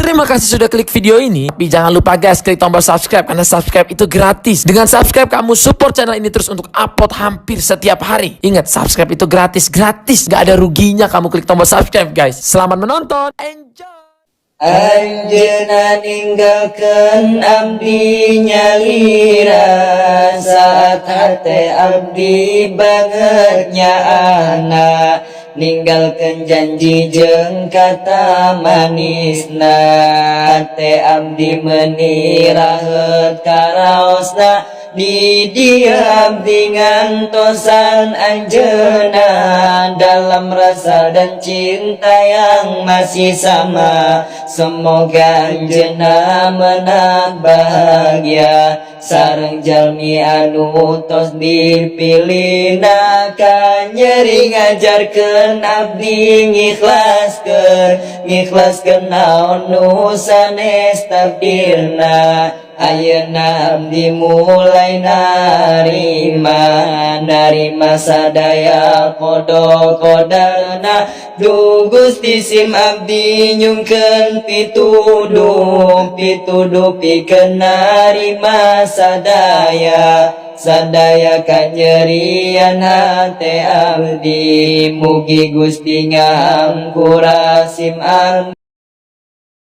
Terima kasih sudah klik video ini. Tapi jangan lupa guys, klik tombol subscribe karena subscribe itu gratis. Dengan subscribe kamu support channel ini terus untuk upload hampir setiap hari. Ingat, subscribe itu gratis. Gak ada ruginya kamu klik tombol subscribe guys. Selamat menonton. Enjoy. Anjeunna ninggalkeun abdi nyalira saat hate abdi banget nyaana, ninggalkeun janji jeung kata manisna, hate abdi meuni raheut karaosna, di dia abdi ngantosan anjeunna dalam rasa dan cinta yang masih sama. Semoga anjeunna menang bahagia sareng jalmi anu tos dipilihna, ka nyeri ngajarkeun abdi ngikhlaskeun naon nu sanes takdirna. Ayeuna abdi mulai narima sadaya kodarna, duh Gusti sim abdi nyungkeun pituduh pikeun narima sadaya kanyerian hate abdi, mugi Gusti ngahampura sim abdi.